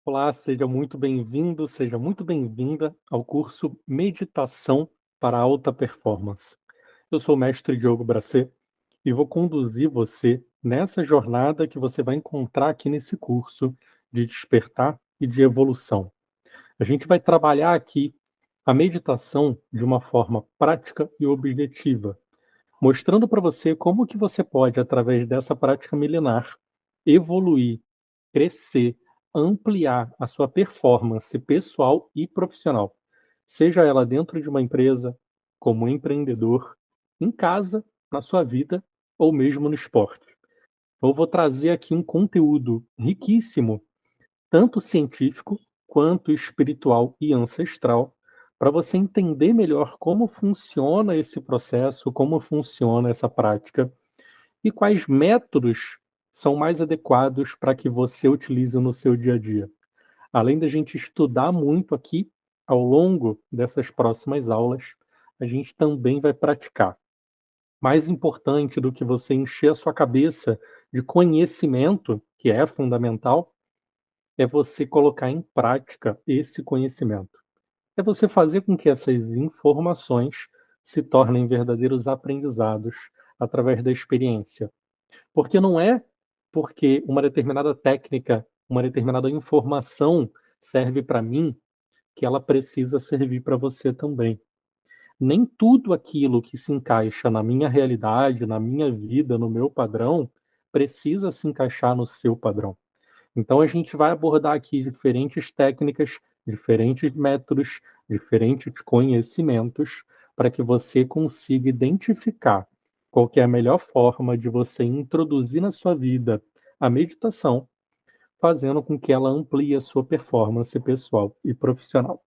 Olá, seja muito bem-vindo, seja muito bem-vinda ao curso Meditação para Alta Performance. Eu sou o mestre Diogo Bracet e vou conduzir você nessa jornada que você vai encontrar aqui nesse curso de despertar e de evolução. A gente vai trabalhar aqui a meditação de uma forma prática e objetiva, mostrando para você como que você pode, através dessa prática milenar, evoluir, crescer, ampliar a sua performance pessoal e profissional, seja ela dentro de uma empresa, como empreendedor, em casa, na sua vida ou mesmo no esporte. Eu vou trazer aqui um conteúdo riquíssimo, tanto científico quanto espiritual e ancestral, para você entender melhor como funciona esse processo, como funciona essa prática e quais métodos são mais adequados para que você utilize no seu dia a dia. Além da gente estudar muito aqui, ao longo dessas próximas aulas, a gente também vai praticar. Mais importante do que você encher a sua cabeça de conhecimento, que é fundamental, é você colocar em prática esse conhecimento. É você fazer com que essas informações se tornem verdadeiros aprendizados através da experiência. Porque não é porque uma determinada técnica, uma determinada informação serve para mim, que ela precisa servir para você também. Nem tudo aquilo que se encaixa na minha realidade, na minha vida, no meu padrão, precisa se encaixar no seu padrão. Então a gente vai abordar aqui diferentes técnicas, diferentes métodos, diferentes conhecimentos, para que você consiga identificar qual que é a melhor forma de você introduzir na sua vida a meditação, fazendo com que ela amplie a sua performance pessoal e profissional.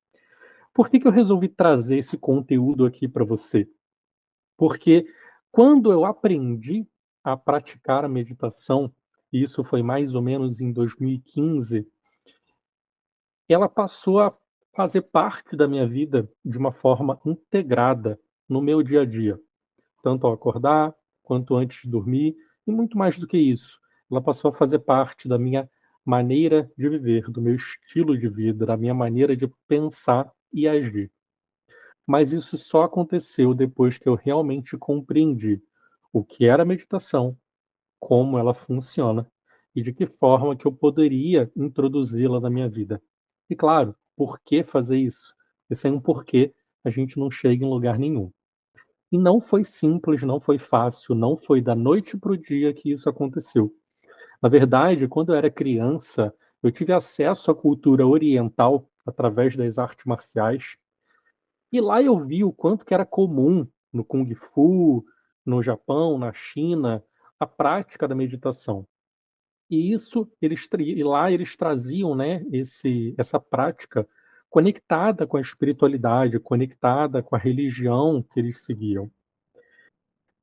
Por que eu resolvi trazer esse conteúdo aqui para você? Porque quando eu aprendi a praticar a meditação, e isso foi mais ou menos em 2015, ela passou a fazer parte da minha vida de uma forma integrada no meu dia a dia, tanto ao acordar, quanto antes de dormir, e muito mais do que isso. Ela passou a fazer parte da minha maneira de viver, do meu estilo de vida, da minha maneira de pensar e agir. Mas isso só aconteceu depois que eu realmente compreendi o que era meditação, como ela funciona e de que forma que eu poderia introduzi-la na minha vida. E claro, por que fazer isso? Porque sem um porquê a gente não chega em lugar nenhum. E não foi simples, não foi fácil, não foi da noite para o dia que isso aconteceu. Na verdade, quando eu era criança, eu tive acesso à cultura oriental através das artes marciais, e lá eu vi o quanto que era comum no Kung Fu, no Japão, na China, a prática da meditação. E isso e lá eles traziam, né, essa prática conectada com a espiritualidade, conectada com a religião que eles seguiam.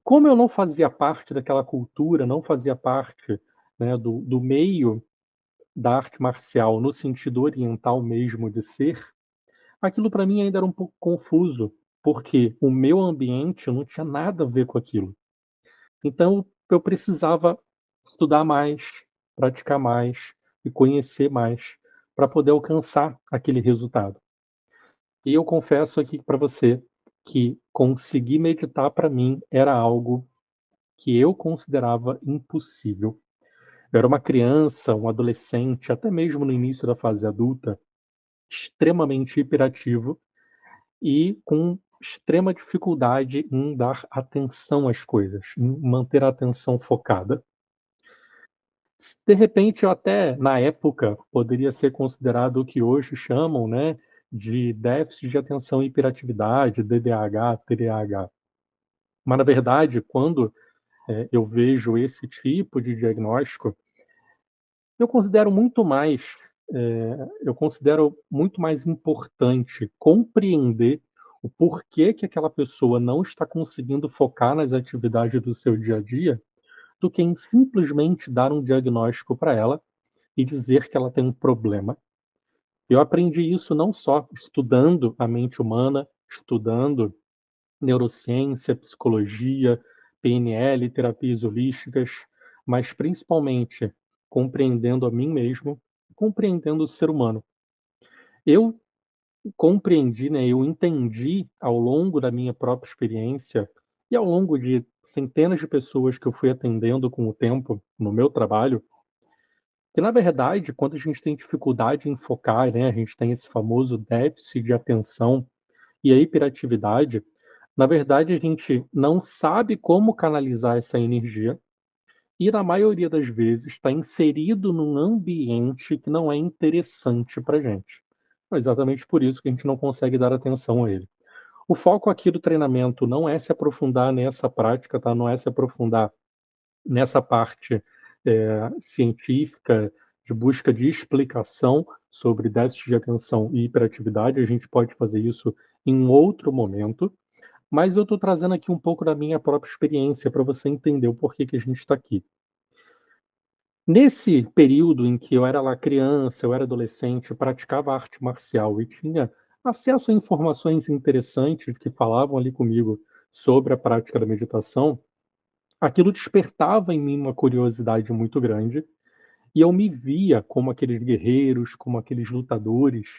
Como eu não fazia parte daquela cultura, não fazia parte, né, do meio da arte marcial no sentido oriental mesmo de ser, aquilo para mim ainda era um pouco confuso, porque o meu ambiente não tinha nada a ver com aquilo. Então eu precisava estudar mais, praticar mais e conhecer mais para poder alcançar aquele resultado. E eu confesso aqui para você que conseguir meditar para mim era algo que eu considerava impossível. Eu era uma criança, um adolescente, até mesmo no início da fase adulta, extremamente hiperativo e com extrema dificuldade em dar atenção às coisas, em manter a atenção focada. De repente, eu até, na época, poderia ser considerado o que hoje chamam, né, de déficit de atenção e hiperatividade, DDAH, TDAH. Mas, na verdade, quando eu vejo esse tipo de diagnóstico, eu considero muito mais, eu considero muito mais importante compreender o porquê que aquela pessoa não está conseguindo focar nas atividades do seu dia a dia, do que em simplesmente dar um diagnóstico para ela e dizer que ela tem um problema. Eu aprendi isso não só estudando a mente humana, estudando neurociência, psicologia, PNL, terapias holísticas, mas principalmente compreendendo a mim mesmo, compreendendo o ser humano. Eu compreendi, né, eu entendi ao longo da minha própria experiência e ao longo de centenas de pessoas que eu fui atendendo com o tempo no meu trabalho, que na verdade, quando a gente tem dificuldade em focar, né, a gente tem esse famoso déficit de atenção e a hiperatividade, na verdade a gente não sabe como canalizar essa energia e na maioria das vezes está inserido num ambiente que não é interessante para gente. É exatamente por isso que a gente não consegue dar atenção a ele. O foco aqui do treinamento não é se aprofundar nessa prática, tá? Não é se aprofundar nessa parte, científica de busca de explicação sobre déficit de atenção e hiperatividade, a gente pode fazer isso em um outro momento, mas eu estou trazendo aqui um pouco da minha própria experiência para você entender o porquê que a gente está aqui. Nesse período em que eu era lá criança, eu era adolescente, eu praticava arte marcial e tinha acesso a informações interessantes que falavam ali comigo sobre a prática da meditação, aquilo despertava em mim uma curiosidade muito grande e eu me via como aqueles guerreiros, como aqueles lutadores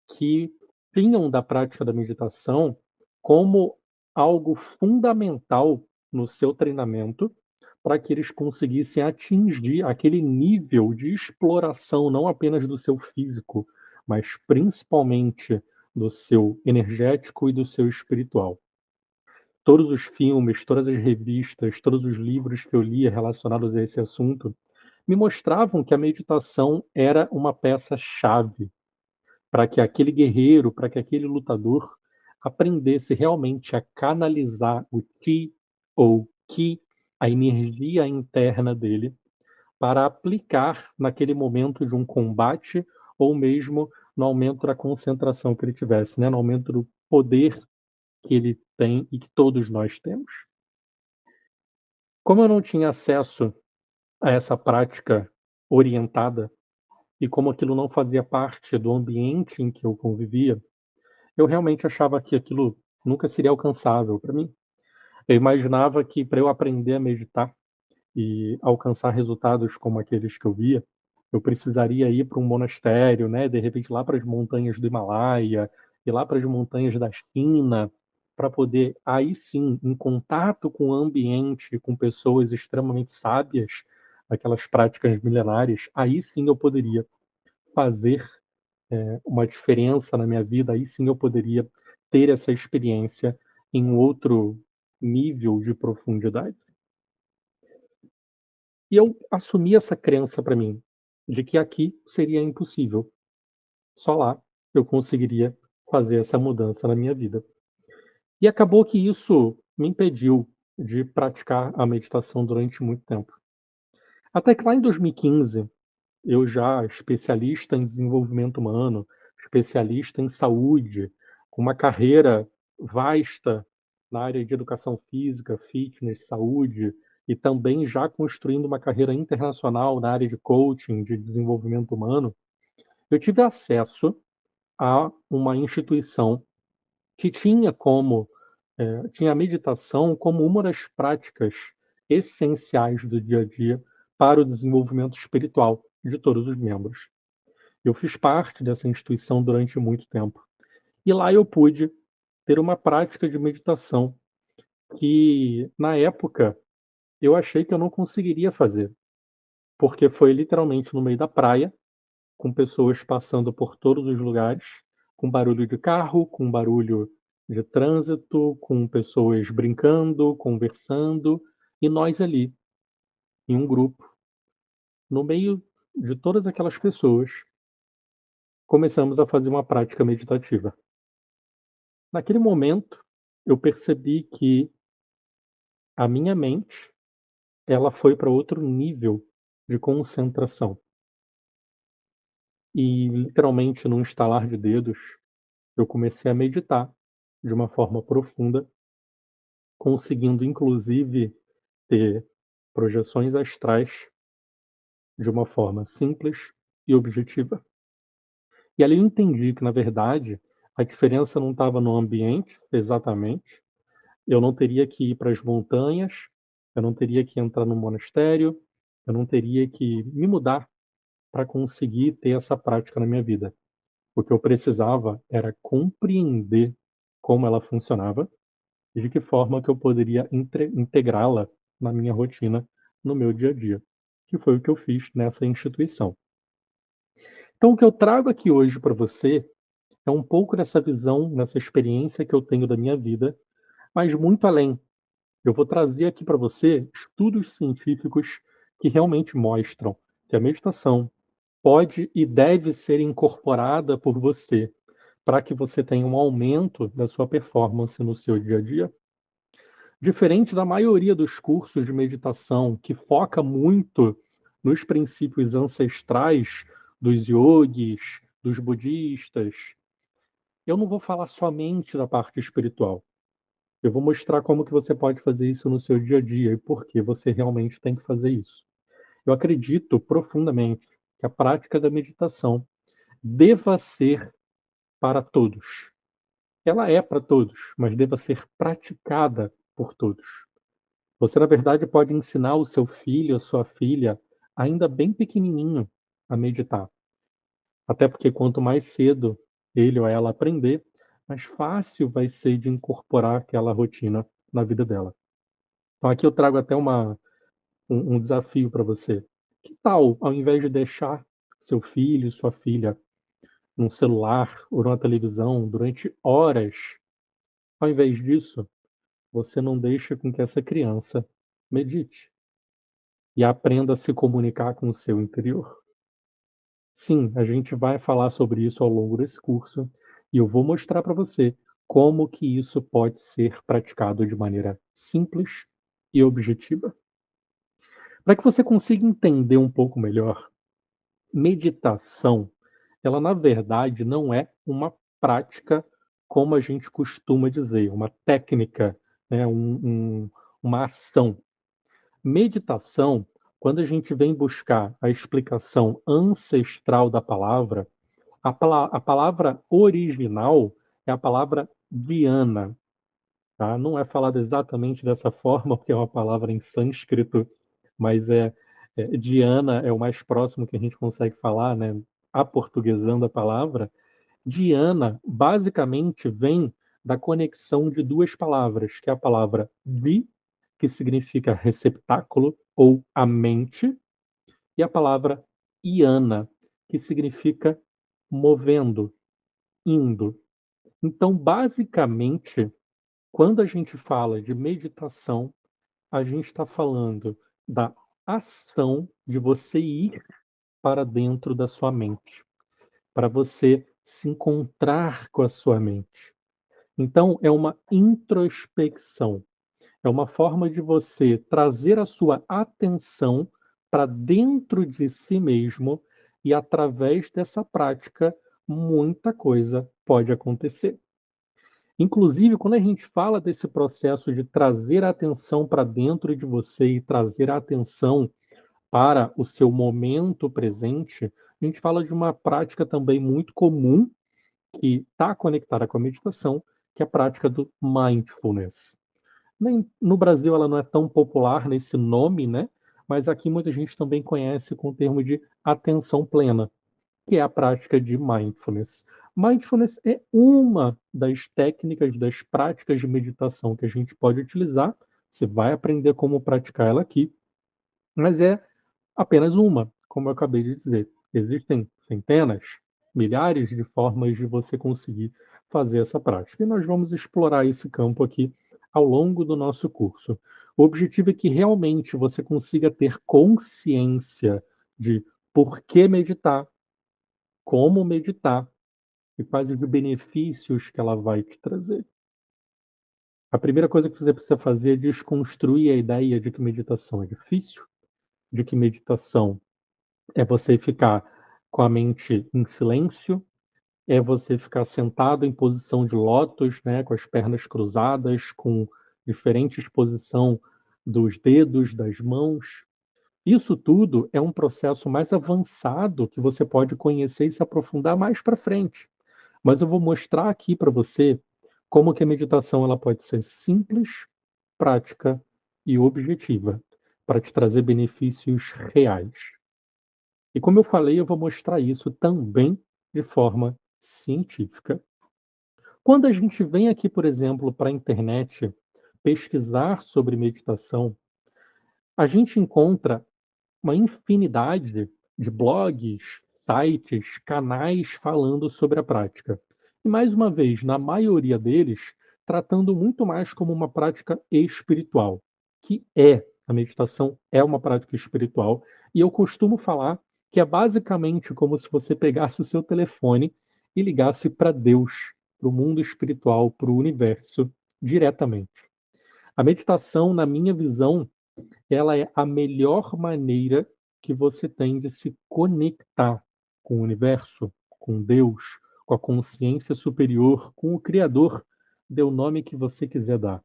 que tinham da prática da meditação como algo fundamental no seu treinamento, para que eles conseguissem atingir aquele nível de exploração, não apenas do seu físico, mas principalmente do seu energético e do seu espiritual. Todos os filmes, todas as revistas, todos os livros que eu lia relacionados a esse assunto, me mostravam que a meditação era uma peça-chave para que aquele guerreiro, para que aquele lutador aprendesse realmente a canalizar o Qi ou Qi, a energia interna dele, para aplicar naquele momento de um combate ou mesmo no aumento da concentração que ele tivesse, né, no aumento do poder que ele tem e que todos nós temos. Como eu não tinha acesso a essa prática orientada e como aquilo não fazia parte do ambiente em que eu convivia, eu realmente achava que aquilo nunca seria alcançável para mim. Eu imaginava que para eu aprender a meditar e alcançar resultados como aqueles que eu via, eu precisaria ir para um monastério, né, de repente lá para as montanhas do Himalaia, ir lá para as montanhas da China, para poder aí sim, em contato com o ambiente, com pessoas extremamente sábias, aquelas práticas milenares, aí sim eu poderia fazer uma diferença na minha vida, aí sim eu poderia ter essa experiência em um outro nível de profundidade. E eu assumi essa crença para mim, de que aqui seria impossível, só lá eu conseguiria fazer essa mudança na minha vida. E acabou que isso me impediu de praticar a meditação durante muito tempo. Até que lá em 2015, eu já especialista em desenvolvimento humano, especialista em saúde, com uma carreira vasta na área de educação física, fitness, saúde, e também já construindo uma carreira internacional na área de coaching, de desenvolvimento humano, eu tive acesso a uma instituição que tinha a meditação como uma das práticas essenciais do dia a dia para o desenvolvimento espiritual de todos os membros. Eu fiz parte dessa instituição durante muito tempo. E lá eu pude ter uma prática de meditação que, na época, eu achei que eu não conseguiria fazer, porque foi literalmente no meio da praia, com pessoas passando por todos os lugares, com barulho de carro, com barulho de trânsito, com pessoas brincando, conversando, e nós ali, em um grupo, no meio de todas aquelas pessoas, começamos a fazer uma prática meditativa. Naquele momento, eu percebi que a minha mente, ela foi para outro nível de concentração. E literalmente num estalar de dedos, eu comecei a meditar de uma forma profunda, conseguindo inclusive ter projeções astrais de uma forma simples e objetiva. E ali eu entendi que, na verdade, a diferença não estava no ambiente exatamente, eu não teria que ir para as montanhas, eu não teria que entrar num monastério, eu não teria que me mudar para conseguir ter essa prática na minha vida. O que eu precisava era compreender como ela funcionava e de que forma que eu poderia integrá-la na minha rotina, no meu dia a dia, que foi o que eu fiz nessa instituição. Então, o que eu trago aqui hoje para você é um pouco dessa visão, nessa experiência que eu tenho da minha vida, mas muito além. Eu vou trazer aqui para você estudos científicos que realmente mostram que a meditação pode e deve ser incorporada por você para que você tenha um aumento da sua performance no seu dia a dia. Diferente da maioria dos cursos de meditação que foca muito nos princípios ancestrais dos yogis, dos budistas, eu não vou falar somente da parte espiritual. Eu vou mostrar como que você pode fazer isso no seu dia a dia e por que você realmente tem que fazer isso. Eu acredito profundamente que a prática da meditação deva ser para todos. Ela é para todos, mas deva ser praticada por todos. Você, na verdade, pode ensinar o seu filho, a sua filha, ainda bem pequenininho, a meditar. Até porque quanto mais cedo ele ou ela aprender, mais fácil vai ser de incorporar aquela rotina na vida dela. Então aqui eu trago até um desafio para você. Que tal, ao invés de deixar seu filho, sua filha num celular ou numa televisão durante horas, ao invés disso, você não deixa com que essa criança medite e aprenda a se comunicar com o seu interior. Sim, a gente vai falar sobre isso ao longo desse curso e eu vou mostrar para você como que isso pode ser praticado de maneira simples e objetiva. Para que você consiga entender um pouco melhor, meditação, ela na verdade não é uma prática como a gente costuma dizer, uma técnica, né, uma ação. Meditação, quando a gente vem buscar a explicação ancestral da palavra, a palavra original é a palavra dhyana, tá? Não é falada exatamente dessa forma, porque é uma palavra em sânscrito, mas dhyana é o mais próximo que a gente consegue falar, né, aportuguesando a palavra. Dhyana basicamente vem da conexão de 2 palavras, que é a palavra di, que significa receptáculo ou a mente, e a palavra iana, que significa movendo, indo. Então, basicamente, quando a gente fala de meditação, a gente está falando da ação de você ir para dentro da sua mente, para você se encontrar com a sua mente. Então, é uma introspecção, é uma forma de você trazer a sua atenção para dentro de si mesmo e, através dessa prática, muita coisa pode acontecer. Inclusive, quando a gente fala desse processo de trazer a atenção para dentro de você e trazer a atenção para o seu momento presente, a gente fala de uma prática também muito comum que está conectada com a meditação, que é a prática do mindfulness. No Brasil ela não é tão popular nesse nome, né? Mas aqui muita gente também conhece com o termo de atenção plena, que é a prática de mindfulness. Mindfulness é uma das técnicas, das práticas de meditação que a gente pode utilizar. Você vai aprender como praticar ela aqui, mas é apenas uma, como eu acabei de dizer. Existem centenas, milhares de formas de você conseguir fazer essa prática. E nós vamos explorar esse campo aqui ao longo do nosso curso. O objetivo é que realmente você consiga ter consciência de por que meditar, como meditar e quais os benefícios que ela vai te trazer. A primeira coisa que você precisa fazer é desconstruir a ideia de que meditação é difícil, de que meditação é você ficar com a mente em silêncio, é você ficar sentado em posição de lótus, né, com as pernas cruzadas, com diferente exposição dos dedos, das mãos. Isso tudo é um processo mais avançado que você pode conhecer e se aprofundar mais para frente. Mas eu vou mostrar aqui para você como que a meditação ela pode ser simples, prática e objetiva, para te trazer benefícios reais. E como eu falei, eu vou mostrar isso também de forma científica. Quando a gente vem aqui, por exemplo, para a internet pesquisar sobre meditação, a gente encontra uma infinidade de blogs, sites, canais falando sobre a prática. E mais uma vez, na maioria deles, tratando muito mais como uma prática espiritual, que é a meditação é uma prática espiritual, e eu costumo falar que é basicamente como se você pegasse o seu telefone e ligasse para Deus, para o mundo espiritual, para o universo diretamente. A meditação, na minha visão, ela é a melhor maneira que você tem de se conectar com o universo, com Deus, com a consciência superior, com o Criador, dê o nome que você quiser dar.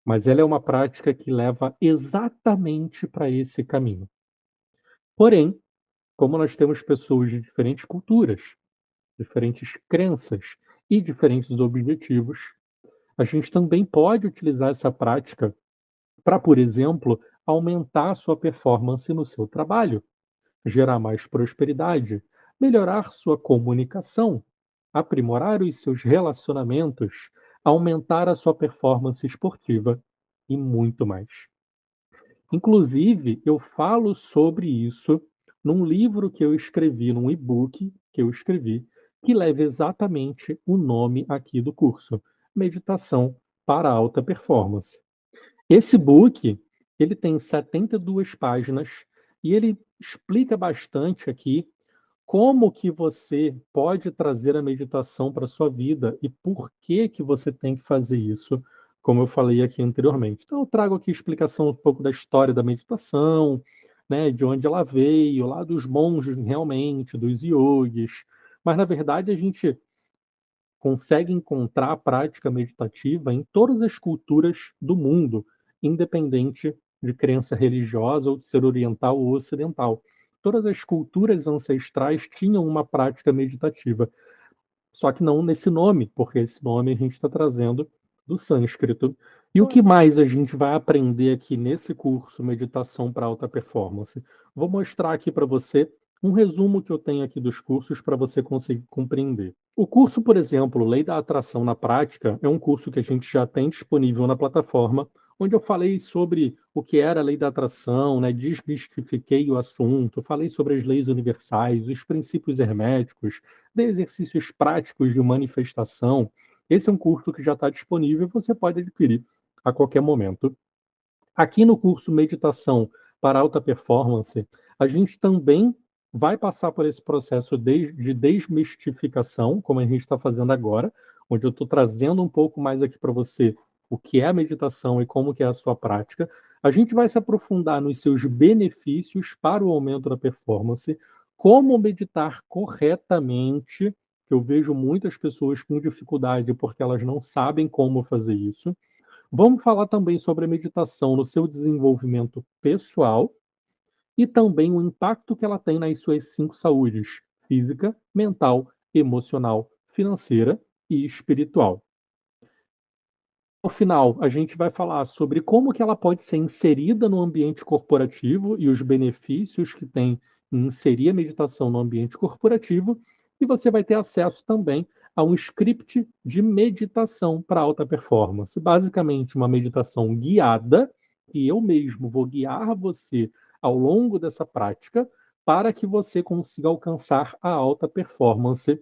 Mas ela é uma prática que leva exatamente para esse caminho. Porém, como nós temos pessoas de diferentes culturas, diferentes crenças e diferentes objetivos, a gente também pode utilizar essa prática para, por exemplo, aumentar a sua performance no seu trabalho, gerar mais prosperidade, melhorar sua comunicação, aprimorar os seus relacionamentos, aumentar a sua performance esportiva e muito mais. Inclusive, eu falo sobre isso num livro que eu escrevi, num e-book que eu escrevi, que leva exatamente o nome aqui do curso: Meditação para Alta Performance. Esse book, ele tem 72 páginas e ele explica bastante aqui como que você pode trazer a meditação para a sua vida e por que que você tem que fazer isso, como eu falei aqui anteriormente. Então eu trago aqui explicação um pouco da história da meditação, né, de onde ela veio, lá dos monges realmente, dos yogis, mas na verdade a gente consegue encontrar a prática meditativa em todas as culturas do mundo, independente de crença religiosa ou de ser oriental ou ocidental. Todas as culturas ancestrais tinham uma prática meditativa, só que não nesse nome, porque esse nome a gente está trazendo do sânscrito. E o que mais a gente vai aprender aqui nesse curso Meditação para Alta Performance? Vou mostrar aqui para você um resumo que eu tenho aqui dos cursos para você conseguir compreender. O curso, por exemplo, Lei da Atração na Prática, é um curso que a gente já tem disponível na plataforma, onde eu falei sobre o que era a lei da atração, né, desmistifiquei o assunto, falei sobre as leis universais, os princípios herméticos, de exercícios práticos de manifestação. Esse é um curso que já está disponível e você pode adquirir a qualquer momento. Aqui no curso Meditação para Alta Performance, a gente também vai passar por esse processo de desmistificação, como a gente está fazendo agora, onde eu estou trazendo um pouco mais aqui para você o que é a meditação e como que é a sua prática. A gente vai se aprofundar nos seus benefícios para o aumento da performance, como meditar corretamente, que eu vejo muitas pessoas com dificuldade porque elas não sabem como fazer isso. Vamos falar também sobre a meditação no seu desenvolvimento pessoal e também o impacto que ela tem nas suas 5 saúdes: física, mental, emocional, financeira e espiritual. No final, a gente vai falar sobre como que ela pode ser inserida no ambiente corporativo e os benefícios que tem em inserir a meditação no ambiente corporativo, e você vai ter acesso também a um script de meditação para alta performance. Basicamente, uma meditação guiada, e eu mesmo vou guiar você ao longo dessa prática para que você consiga alcançar a alta performance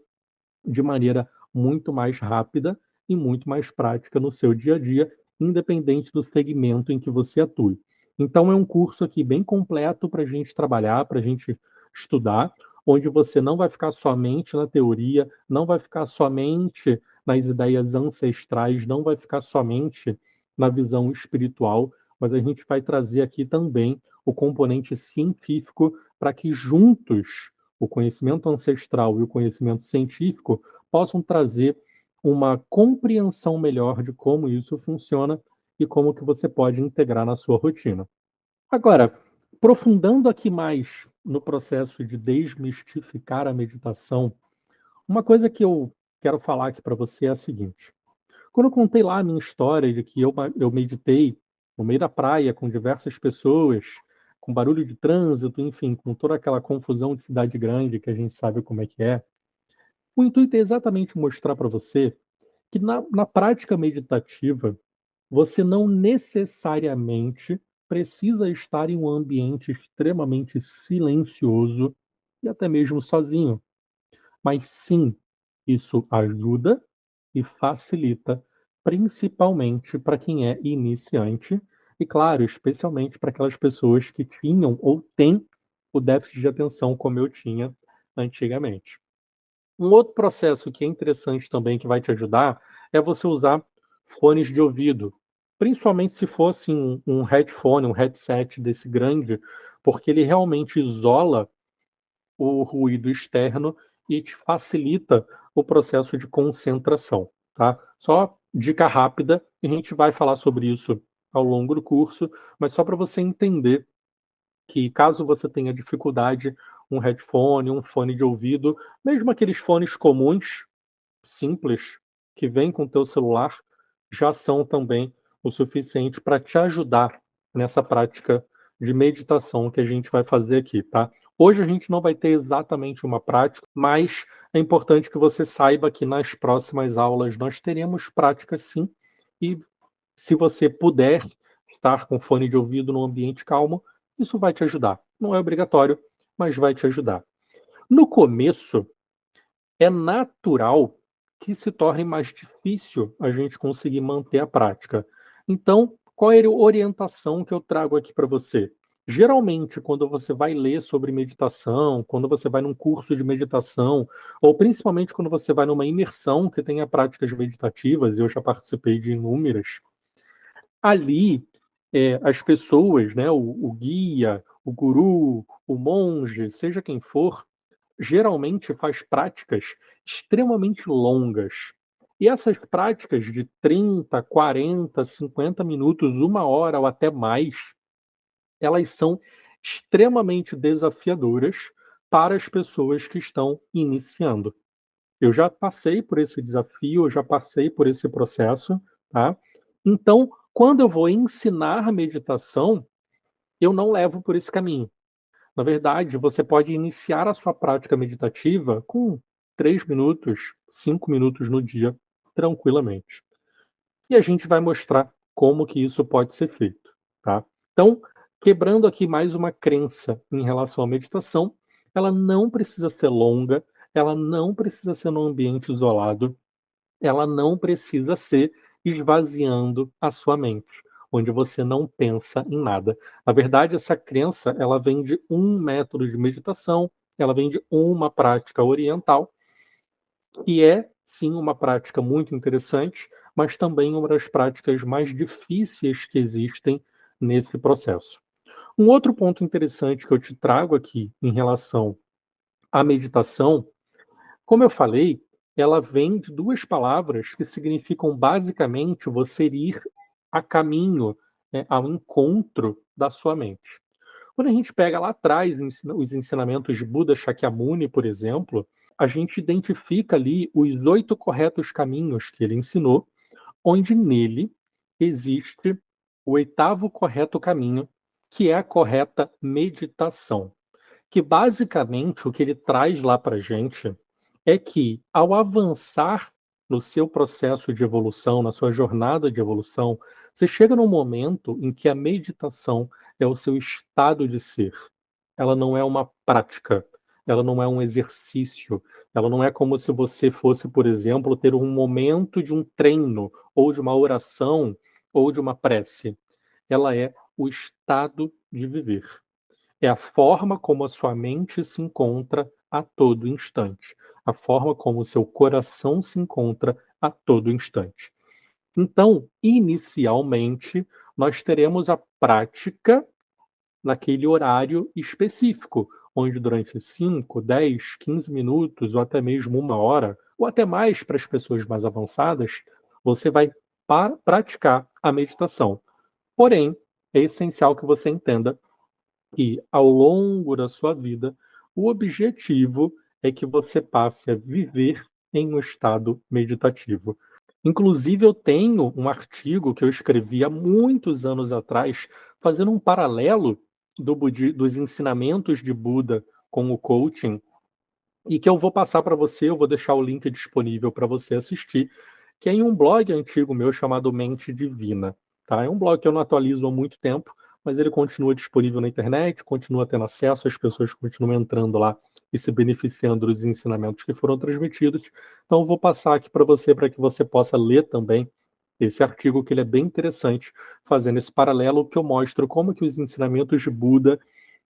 de maneira muito mais rápida e muito mais prática no seu dia a dia, independente do segmento em que você atue. Então, é um curso aqui bem completo para a gente trabalhar, para a gente estudar, onde você não vai ficar somente na teoria, não vai ficar somente nas ideias ancestrais, não vai ficar somente na visão espiritual, mas a gente vai trazer aqui também o componente científico para que juntos o conhecimento ancestral e o conhecimento científico possam trazer uma compreensão melhor de como isso funciona e como que você pode integrar na sua rotina. Agora, aprofundando aqui mais no processo de desmistificar a meditação, uma coisa que eu quero falar aqui para você é a seguinte: quando eu contei lá a minha história de que eu meditei no meio da praia com diversas pessoas, com barulho de trânsito, enfim, com toda aquela confusão de cidade grande que a gente sabe como é que é. O intuito é exatamente mostrar para você que na prática meditativa, você não necessariamente precisa estar em um ambiente extremamente silencioso e até mesmo sozinho. Mas sim, isso ajuda e facilita, principalmente para quem é iniciante e, claro, especialmente para aquelas pessoas que tinham ou têm o déficit de atenção como eu tinha antigamente. Um outro processo que é interessante também, que vai te ajudar, é você usar fones de ouvido, principalmente se for assim um headphone, um headset desse grande, porque ele realmente isola o ruído externo e te facilita o processo de concentração, tá? Só dica rápida, e a gente vai falar sobre isso ao longo do curso, mas só para você entender que caso você tenha dificuldade, um headphone, um fone de ouvido, mesmo aqueles fones comuns, simples, que vêm com o teu celular, já são também o suficiente para te ajudar nessa prática de meditação que a gente vai fazer aqui, tá? Hoje a gente não vai ter exatamente uma prática, mas é importante que você saiba que nas próximas aulas nós teremos práticas sim, e se você puder estar com fone de ouvido num ambiente calmo, isso vai te ajudar. Não é obrigatório, mas vai te ajudar. No começo, é natural que se torne mais difícil a gente conseguir manter a prática. Então, qual é a orientação que eu trago aqui para você? Geralmente, quando você vai ler sobre meditação, quando você vai num curso de meditação, ou principalmente quando você vai numa imersão que tenha práticas meditativas, eu já participei de inúmeras, ali as pessoas, né, o guia, o guru, o monge, seja quem for, geralmente faz práticas extremamente longas. E essas práticas de 30, 40, 50 minutos, 1 hora ou até mais, elas são extremamente desafiadoras para as pessoas que estão iniciando. Eu já passei por esse desafio, eu já passei por esse processo, tá? Então, quando eu vou ensinar meditação, eu não levo por esse caminho. Na verdade, você pode iniciar a sua prática meditativa com 3 minutos, 5 minutos no dia, tranquilamente. E a gente vai mostrar como que isso pode ser feito, tá? Então, quebrando aqui mais uma crença em relação à meditação, ela não precisa ser longa, ela não precisa ser num ambiente isolado, ela não precisa ser esvaziando a sua mente, onde você não pensa em nada. Na verdade, essa crença, ela vem de um método de meditação, ela vem de uma prática oriental, que é sim uma prática muito interessante, mas também uma das práticas mais difíceis que existem nesse processo. Um outro ponto interessante que eu te trago aqui em relação à meditação, como eu falei, ela vem de 2 palavras que significam basicamente você ir a caminho, né, ao encontro da sua mente. Quando a gente pega lá atrás os ensinamentos de Buda Shakyamuni, por exemplo, a gente identifica ali os 8 corretos caminhos que ele ensinou, onde nele existe o 8º correto caminho, que é a correta meditação. Que basicamente o que ele traz lá para gente é que, ao avançar no seu processo de evolução, na sua jornada de evolução, você chega num momento em que a meditação é o seu estado de ser. Ela não é uma prática, ela não é um exercício, ela não é como se você fosse, por exemplo, ter um momento de um treino, ou de uma oração, ou de uma prece. Ela é o estado de viver. É a forma como a sua mente se encontra a todo instante, a forma como o seu coração se encontra a todo instante. Então, inicialmente, nós teremos a prática naquele horário específico, onde durante 5, 10, 15 minutos ou até mesmo 1 hora, ou até mais para as pessoas mais avançadas, você vai praticar a meditação. Porém, é essencial que você entenda que, ao longo da sua vida, o objetivo é que você passe a viver em um estado meditativo. Inclusive, eu tenho um artigo que eu escrevi há muitos anos atrás, fazendo um paralelo dos ensinamentos de Buda com o coaching, e que eu vou passar para você, eu vou deixar o link disponível para você assistir, que é em um blog antigo meu chamado Mente Divina. Tá? É um blog que eu não atualizo há muito tempo, mas ele continua disponível na internet, continua tendo acesso, as pessoas continuam entrando lá e se beneficiando dos ensinamentos que foram transmitidos. Então eu vou passar aqui para que você possa ler também esse artigo, que ele é bem interessante, fazendo esse paralelo que eu mostro como que os ensinamentos de Buda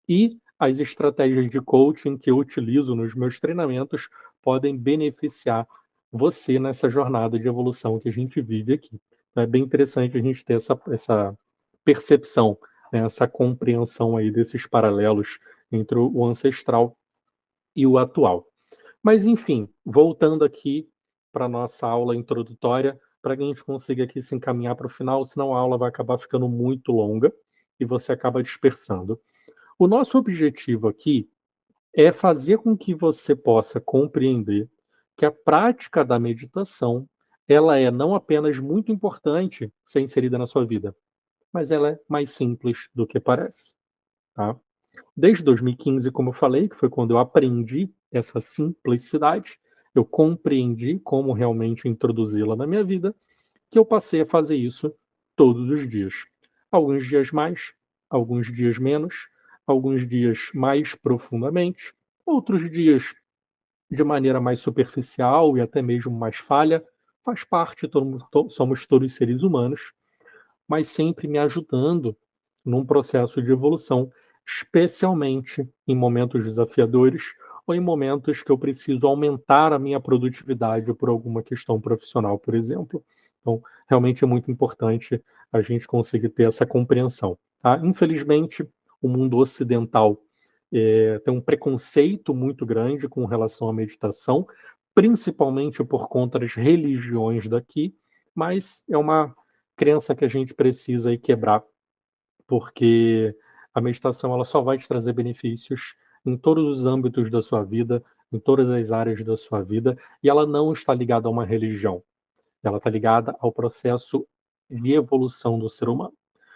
e as estratégias de coaching que eu utilizo nos meus treinamentos podem beneficiar você nessa jornada de evolução que a gente vive aqui. Então é bem interessante a gente ter essa percepção, né, essa compreensão aí desses paralelos entre o ancestral e o atual. Mas enfim, voltando aqui para a nossa aula introdutória, para que a gente consiga aqui se encaminhar para o final, senão a aula vai acabar ficando muito longa e você acaba dispersando. O nosso objetivo aqui é fazer com que você possa compreender que a prática da meditação, ela é não apenas muito importante ser inserida na sua vida, mas ela é mais simples do que parece, tá? Desde 2015, como eu falei, que foi quando eu aprendi essa simplicidade, eu compreendi como realmente introduzi-la na minha vida, que eu passei a fazer isso todos os dias. Alguns dias mais, alguns dias menos, alguns dias mais profundamente, outros dias de maneira mais superficial e até mesmo mais falha. Faz parte, somos todos seres humanos, mas sempre me ajudando num processo de evolução, especialmente em momentos desafiadores ou em momentos que eu preciso aumentar a minha produtividade por alguma questão profissional, por exemplo. Então, realmente é muito importante a gente conseguir ter essa compreensão. Tá? Infelizmente, o mundo ocidental tem um preconceito muito grande com relação à meditação, principalmente por conta das religiões daqui, mas é uma crença que a gente precisa aí quebrar, porque a meditação ela só vai te trazer benefícios em todos os âmbitos da sua vida, em todas as áreas da sua vida, e ela não está ligada a uma religião. Ela está ligada ao processo de evolução do ser humano.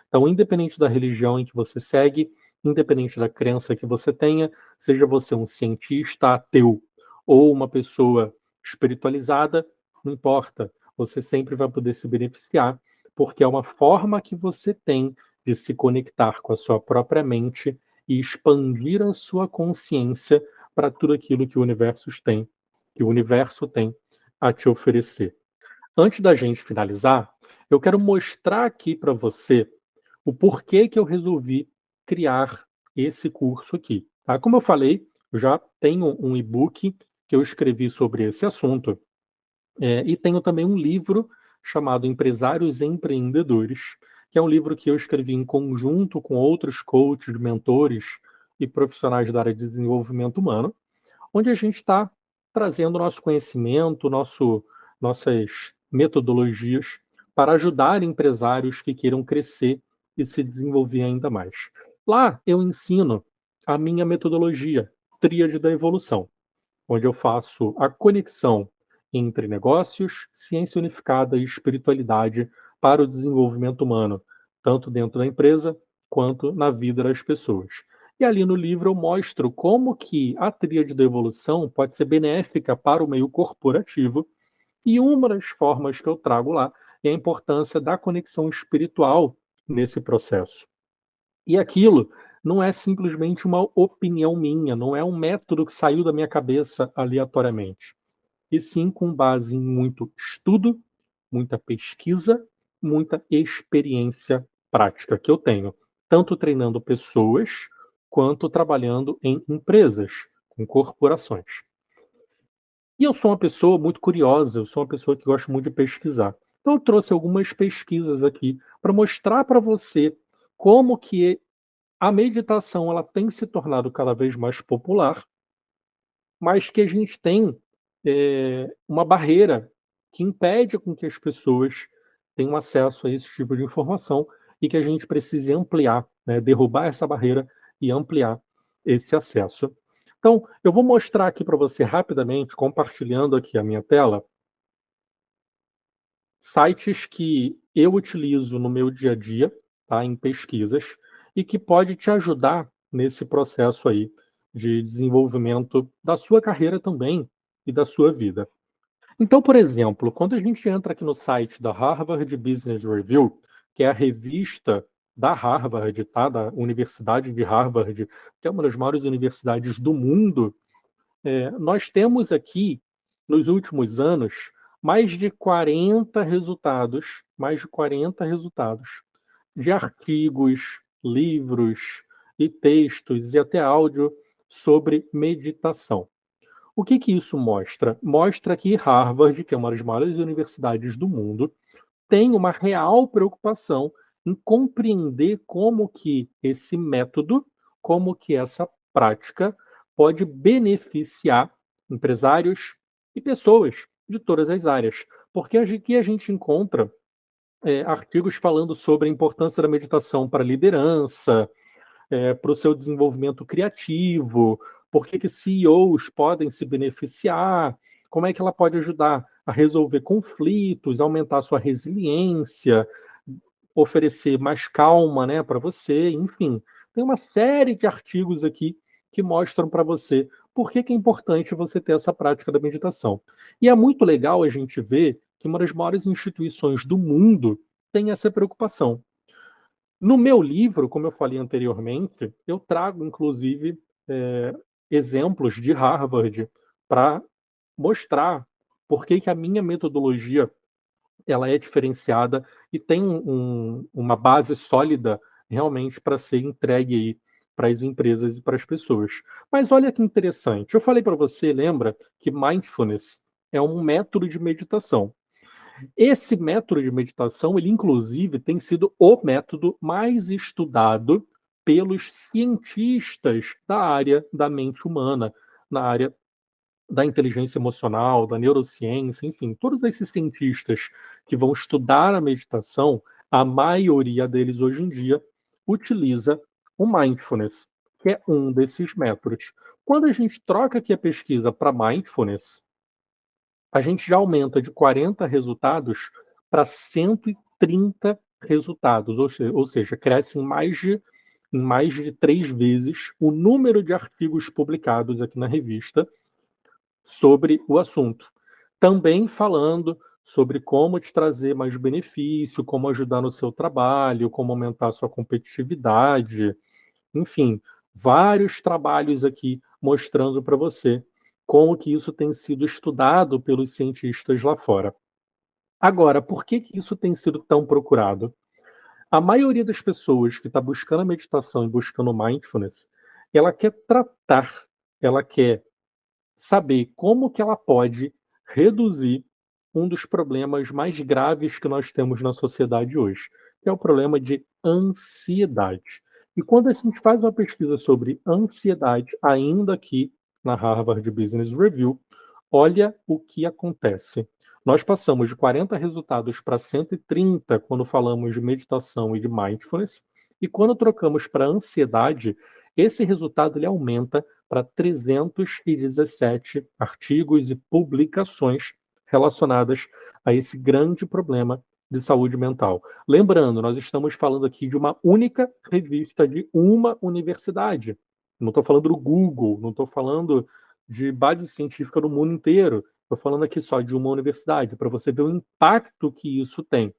Então, independente da religião em que você segue, independente da crença que você tenha, seja você um cientista ateu ou uma pessoa espiritualizada, não importa, você sempre vai poder se beneficiar, porque é uma forma que você tem de se conectar com a sua própria mente e expandir a sua consciência para tudo aquilo que o universo tem a te oferecer. Antes da gente finalizar, eu quero mostrar aqui para você o porquê que eu resolvi criar esse curso aqui. Tá? Como eu falei, eu já tenho um e-book que eu escrevi sobre esse assunto, e tenho também um livro chamado Empresários e Empreendedores, que é um livro que eu escrevi em conjunto com outros coaches, mentores e profissionais da área de desenvolvimento humano, onde a gente está trazendo nosso conhecimento, nossas metodologias para ajudar empresários que queiram crescer e se desenvolver ainda mais. Lá eu ensino a minha metodologia, Tríade da Evolução, onde eu faço a conexão entre negócios, ciência unificada e espiritualidade para o desenvolvimento humano, tanto dentro da empresa quanto na vida das pessoas. E ali no livro eu mostro como que a tríade da evolução pode ser benéfica para o meio corporativo, e uma das formas que eu trago lá é a importância da conexão espiritual nesse processo. E aquilo não é simplesmente uma opinião minha, não é um método que saiu da minha cabeça aleatoriamente, e sim com base em muito estudo, muita pesquisa, muita experiência prática que eu tenho, tanto treinando pessoas quanto trabalhando em empresas, com corporações. E eu sou uma pessoa muito curiosa, eu sou uma pessoa que gosta muito de pesquisar. Então eu trouxe algumas pesquisas aqui para mostrar para você como que a meditação ela tem se tornado cada vez mais popular, mas que a gente tem, uma barreira que impede com que as pessoas tenham acesso a esse tipo de informação e que a gente precise ampliar, né, derrubar essa barreira e ampliar esse acesso. Então, eu vou mostrar aqui para você rapidamente, compartilhando aqui a minha tela, sites que eu utilizo no meu dia a dia, tá, em pesquisas, e que pode te ajudar nesse processo aí de desenvolvimento da sua carreira também e da sua vida. Então, por exemplo, quando a gente entra aqui no site da Harvard Business Review, que é a revista da Harvard, tá? Da Universidade de Harvard, que é uma das maiores universidades do mundo, nós temos aqui, nos últimos anos, mais de 40 resultados de artigos, livros e textos e até áudio sobre meditação. O que que isso mostra? Mostra que Harvard, que é uma das maiores universidades do mundo, tem uma real preocupação em compreender como que esse método, como que essa prática pode beneficiar empresários e pessoas de todas as áreas. Porque aqui a gente encontra artigos falando sobre a importância da meditação para a liderança, para o seu desenvolvimento criativo, por que que CEOs podem se beneficiar, como é que ela pode ajudar a resolver conflitos, aumentar a sua resiliência, oferecer mais calma, né, para você, enfim. Tem uma série de artigos aqui que mostram para você por que que é importante você ter essa prática da meditação. E é muito legal a gente ver que uma das maiores instituições do mundo tem essa preocupação. No meu livro, como eu falei anteriormente, eu trago inclusive, eh, exemplos de Harvard para mostrar por que que a minha metodologia ela é diferenciada e tem uma base sólida realmente para ser entregue aí para as empresas e para as pessoas. Mas olha que interessante, eu falei para você, lembra, que mindfulness é um método de meditação. Esse método de meditação, ele inclusive tem sido o método mais estudado pelos cientistas da área da mente humana, na área da inteligência emocional, da neurociência, enfim, todos esses cientistas que vão estudar a meditação, a maioria deles hoje em dia utiliza o mindfulness, que é um desses métodos. Quando a gente troca aqui a pesquisa para mindfulness, a gente já aumenta de 40 resultados para 130 resultados, ou seja, cresce em mais de 3 vezes o número de artigos publicados aqui na revista sobre o assunto. Também falando sobre como te trazer mais benefício, como ajudar no seu trabalho, como aumentar a sua competitividade, enfim, vários trabalhos aqui mostrando para você como que isso tem sido estudado pelos cientistas lá fora. Agora, por que que isso tem sido tão procurado? A maioria das pessoas que está buscando a meditação e buscando o mindfulness, ela quer tratar, ela quer saber como que ela pode reduzir um dos problemas mais graves que nós temos na sociedade hoje, que é o problema de ansiedade. E quando a gente faz uma pesquisa sobre ansiedade, ainda aqui na Harvard Business Review, olha o que acontece. Nós passamos de 40 resultados para 130 quando falamos de meditação e de mindfulness, e quando trocamos para ansiedade, esse resultado ele aumenta para 317 artigos e publicações relacionadas a esse grande problema de saúde mental. Lembrando, nós estamos falando aqui de uma única revista de uma universidade. Não estou falando do Google, não estou falando de base científica no mundo inteiro. Estou falando aqui só de uma universidade, para você ver o impacto que isso tem.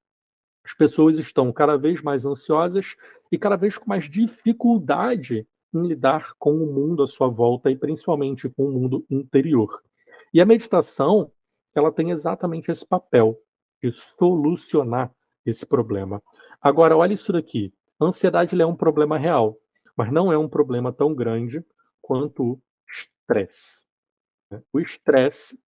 As pessoas estão cada vez mais ansiosas e cada vez com mais dificuldade em lidar com o mundo à sua volta e principalmente com o mundo interior. E a meditação, ela tem exatamente esse papel de solucionar esse problema. Agora, olha isso daqui. A ansiedade ela é um problema real, mas não é um problema tão grande quanto o estresse. O estresse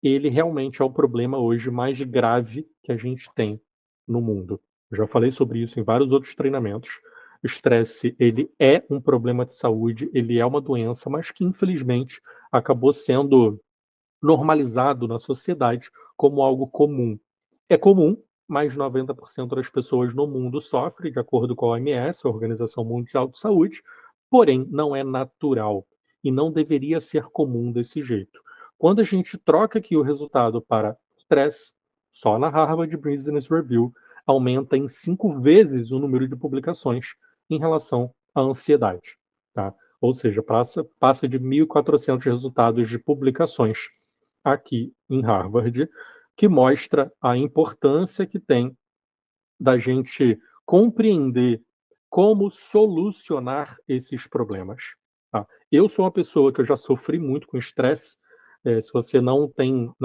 ele realmente é o problema hoje mais grave que a gente tem no mundo. Eu já falei sobre isso em vários outros treinamentos. O estresse, ele é um problema de saúde, ele é uma doença, mas que infelizmente acabou sendo normalizado na sociedade como algo comum. É comum, mas 90% das pessoas no mundo sofrem, de acordo com a OMS, a Organização Mundial de Saúde, porém não é natural e não deveria ser comum desse jeito. Quando a gente troca aqui o resultado para estresse, só na Harvard Business Review aumenta em 5 vezes o número de publicações em relação à ansiedade, tá? Ou seja, passa de 1.400 resultados de publicações aqui em Harvard, que mostra a importância que tem da gente compreender como solucionar esses problemas, tá? Eu sou uma pessoa que eu já sofri muito com estresse. Se você não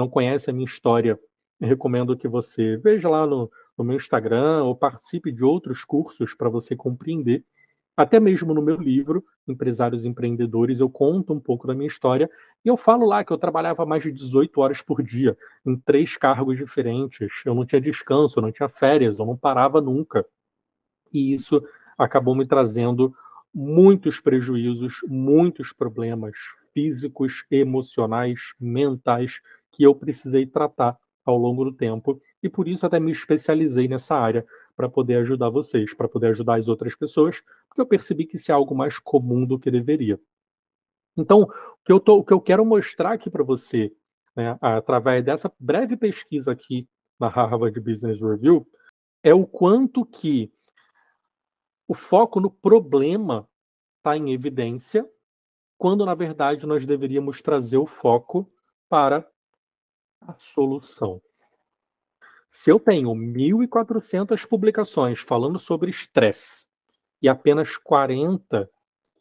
conhece a minha história, eu recomendo que você veja lá no meu Instagram ou participe de outros cursos para você compreender. Até mesmo no meu livro, Empresários e Empreendedores, eu conto um pouco da minha história e eu falo lá que eu trabalhava mais de 18 horas por dia, em 3 cargos diferentes, eu não tinha descanso, eu não tinha férias, eu não parava nunca. E isso acabou me trazendo muitos prejuízos, muitos problemas físicos, emocionais, mentais, que eu precisei tratar ao longo do tempo, e por isso até me especializei nessa área, para poder ajudar vocês, para poder ajudar as outras pessoas, porque eu percebi que isso é algo mais comum do que deveria. Então, o que eu quero mostrar aqui para você, né, através dessa breve pesquisa aqui na Harvard Business Review, é o quanto que o foco no problema está em evidência, quando na verdade nós deveríamos trazer o foco para a solução. Se eu tenho 1.400 publicações falando sobre estresse e apenas 40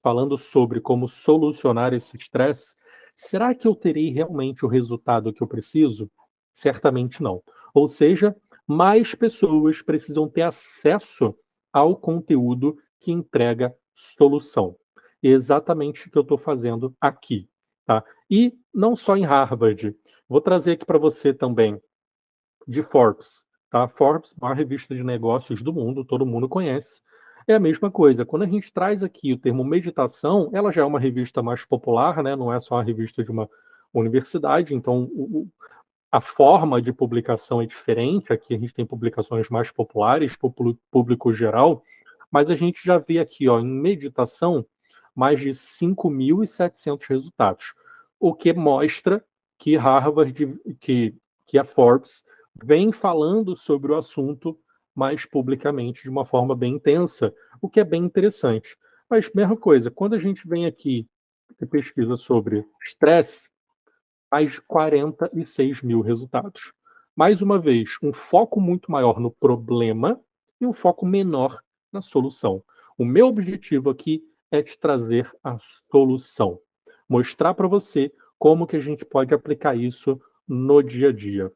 falando sobre como solucionar esse estresse, será que eu terei realmente o resultado que eu preciso? Certamente não. Ou seja, mais pessoas precisam ter acesso ao conteúdo que entrega solução. É exatamente o que eu estou fazendo aqui, tá? E não só em Harvard. Vou trazer aqui para você também de Forbes, tá? Forbes, maior revista de negócios do mundo, todo mundo conhece. É a mesma coisa. Quando a gente traz aqui o termo meditação, ela já é uma revista mais popular, né? Não é só uma revista de uma universidade, então a forma de publicação é diferente. Aqui a gente tem publicações mais populares, público geral, mas a gente já vê aqui, ó, em meditação, mais de 5.700 resultados, o que mostra que Harvard, que a Forbes vem falando sobre o assunto mais publicamente, de uma forma bem intensa, o que é bem interessante. Mas, mesma coisa, quando a gente vem aqui e pesquisa sobre estresse, mais de 46 mil resultados. Mais uma vez, um foco muito maior no problema e um foco menor na solução. O meu objetivo aqui é te trazer a solução, mostrar para você como que a gente pode aplicar isso no dia a dia.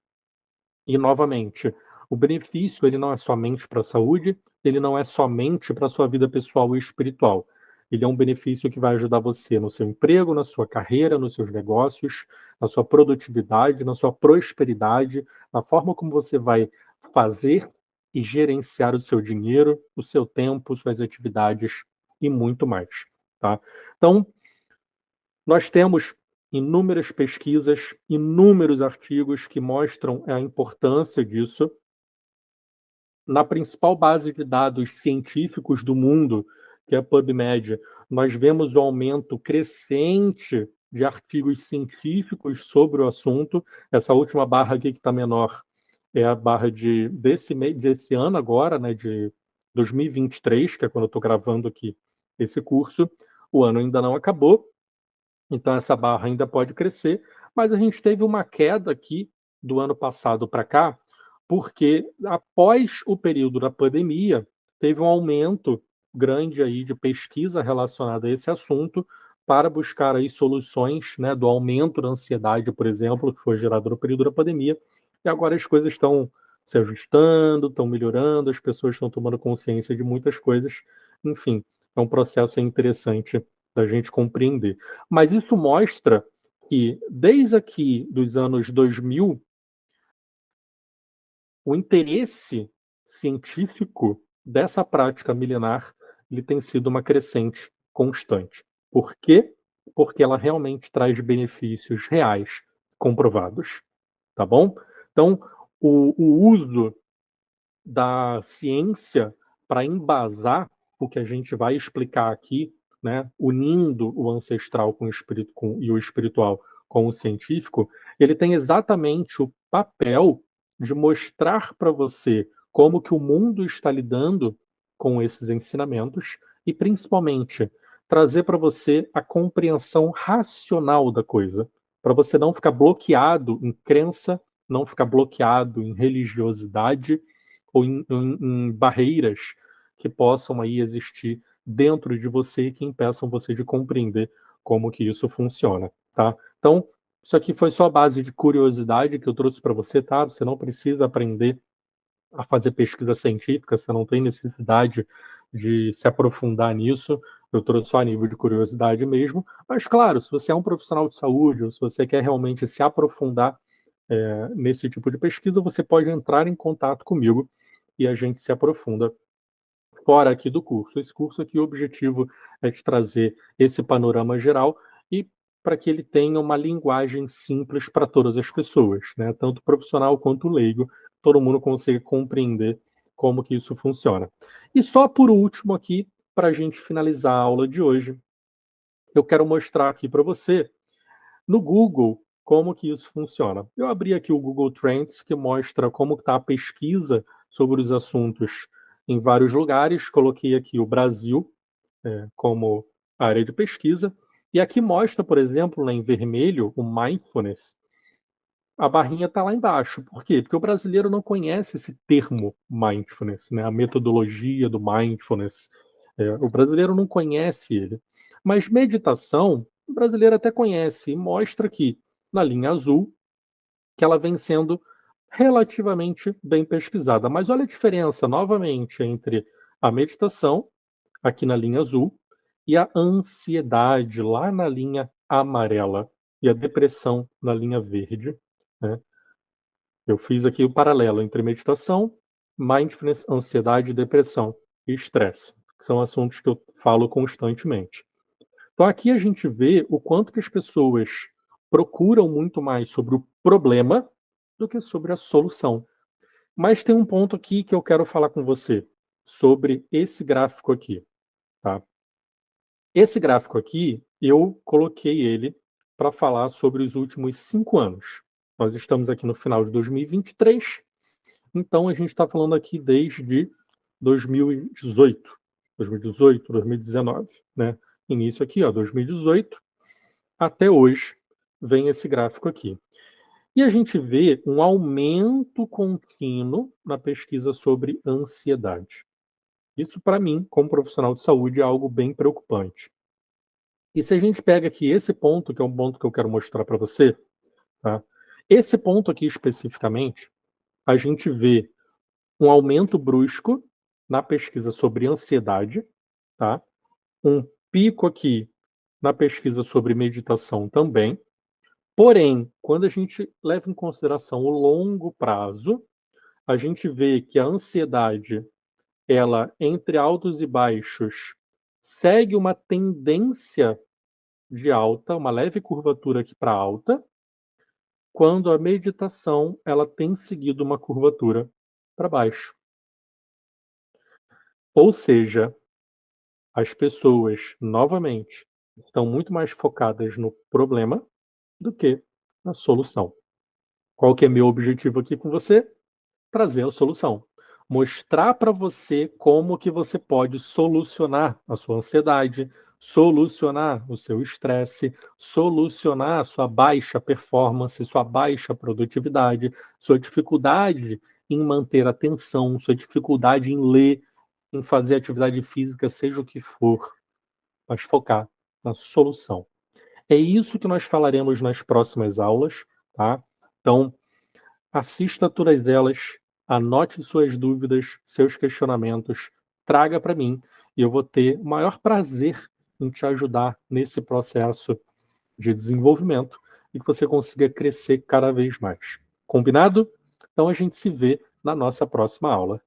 E novamente, o benefício ele não é somente para a saúde, ele não é somente para a sua vida pessoal e espiritual. Ele é um benefício que vai ajudar você no seu emprego, na sua carreira, nos seus negócios, na sua produtividade, na sua prosperidade, na forma como você vai fazer e gerenciar o seu dinheiro, o seu tempo, suas atividades e muito mais, tá? Então, nós temos inúmeras pesquisas, inúmeros artigos que mostram a importância disso. Na principal base de dados científicos do mundo, que é a PubMed, nós vemos o aumento crescente de artigos científicos sobre o assunto. Essa última barra aqui que está menor é a barra desse ano agora, né, de 2023, que é quando eu estou gravando aqui esse curso. O ano ainda não acabou, então essa barra ainda pode crescer, mas a gente teve uma queda aqui do ano passado para cá, porque após o período da pandemia, teve um aumento grande aí de pesquisa relacionada a esse assunto para buscar aí soluções, né, do aumento da ansiedade, por exemplo, que foi gerado no período da pandemia, e agora as coisas estão se ajustando, estão melhorando, as pessoas estão tomando consciência de muitas coisas, enfim, é um processo interessante da gente compreender. Mas isso mostra que, desde aqui dos anos 2000, o interesse científico dessa prática milenar ele tem sido uma crescente constante. Por quê? Porque ela realmente traz benefícios reais comprovados, tá bom? Então, o uso da ciência para embasar o que a gente vai explicar aqui, né, unindo o ancestral com o espírito e o espiritual com o científico, ele tem exatamente o papel de mostrar para você como que o mundo está lidando com esses ensinamentos e, principalmente, trazer para você a compreensão racional da coisa, para você não ficar bloqueado em crença, não ficar bloqueado em religiosidade ou em barreiras que possam aí existir dentro de você e que impeçam você de compreender como que isso funciona, tá? Então, isso aqui foi só a base de curiosidade que eu trouxe para você, tá? Você não precisa aprender a fazer pesquisa científica, você não tem necessidade de se aprofundar nisso. Eu trouxe só a nível de curiosidade mesmo. Mas, claro, se você é um profissional de saúde ou se você quer realmente se aprofundar nesse tipo de pesquisa, você pode entrar em contato comigo e a gente se aprofunda fora aqui do curso. Esse curso aqui, o objetivo é de trazer esse panorama geral e para que ele tenha uma linguagem simples para todas as pessoas, né? Tanto profissional quanto leigo, todo mundo consiga compreender como que isso funciona. E só por último aqui, para a gente finalizar a aula de hoje, eu quero mostrar aqui para você no Google como que isso funciona. Eu abri aqui o Google Trends, que mostra como está a pesquisa sobre os assuntos em vários lugares. Coloquei aqui o Brasil como área de pesquisa. E aqui mostra, por exemplo, lá em vermelho, o mindfulness. A barrinha está lá embaixo. Por quê? Porque o brasileiro não conhece esse termo mindfulness, né? A metodologia do mindfulness. O brasileiro não conhece ele. Mas meditação, o brasileiro até conhece e mostra aqui, na linha azul, que ela vem sendo relativamente bem pesquisada. Mas olha a diferença, novamente, entre a meditação, aqui na linha azul, e a ansiedade, lá na linha amarela, e a depressão na linha verde, né? Eu fiz aqui o paralelo entre meditação, mindfulness, ansiedade, depressão e estresse, que são assuntos que eu falo constantemente. Então aqui a gente vê o quanto que as pessoas procuram muito mais sobre o problema do que sobre a solução. Mas tem um ponto aqui que eu quero falar com você sobre esse gráfico aqui, tá? Esse gráfico aqui, eu coloquei ele para falar sobre os últimos 5 anos. Nós estamos aqui no final de 2023, então a gente está falando aqui desde 2018, 2018, 2019, né? Início aqui, ó, 2018, até hoje vem esse gráfico aqui. E a gente vê um aumento contínuo na pesquisa sobre ansiedade. Isso, para mim, como profissional de saúde, é algo bem preocupante. E se a gente pega aqui esse ponto, que é um ponto que eu quero mostrar para você, tá? Esse ponto aqui especificamente, a gente vê um aumento brusco na pesquisa sobre ansiedade, tá? Um pico aqui na pesquisa sobre meditação também. Porém, quando a gente leva em consideração o longo prazo, a gente vê que a ansiedade, ela, entre altos e baixos, segue uma tendência de alta, uma leve curvatura aqui para alta, quando a meditação ela tem seguido uma curvatura para baixo. Ou seja, as pessoas, novamente, estão muito mais focadas no problema do que na solução. Qual que é meu objetivo aqui com você? Trazer a solução. Mostrar para você como que você pode solucionar a sua ansiedade, solucionar o seu estresse, solucionar a sua baixa performance, sua baixa produtividade, sua dificuldade em manter a atenção, sua dificuldade em ler, em fazer atividade física, seja o que for, mas focar na solução. É isso que nós falaremos nas próximas aulas, tá? Então, assista a todas elas, anote suas dúvidas, seus questionamentos, traga para mim e eu vou ter o maior prazer em te ajudar nesse processo de desenvolvimento e que você consiga crescer cada vez mais. Combinado? Então a gente se vê na nossa próxima aula.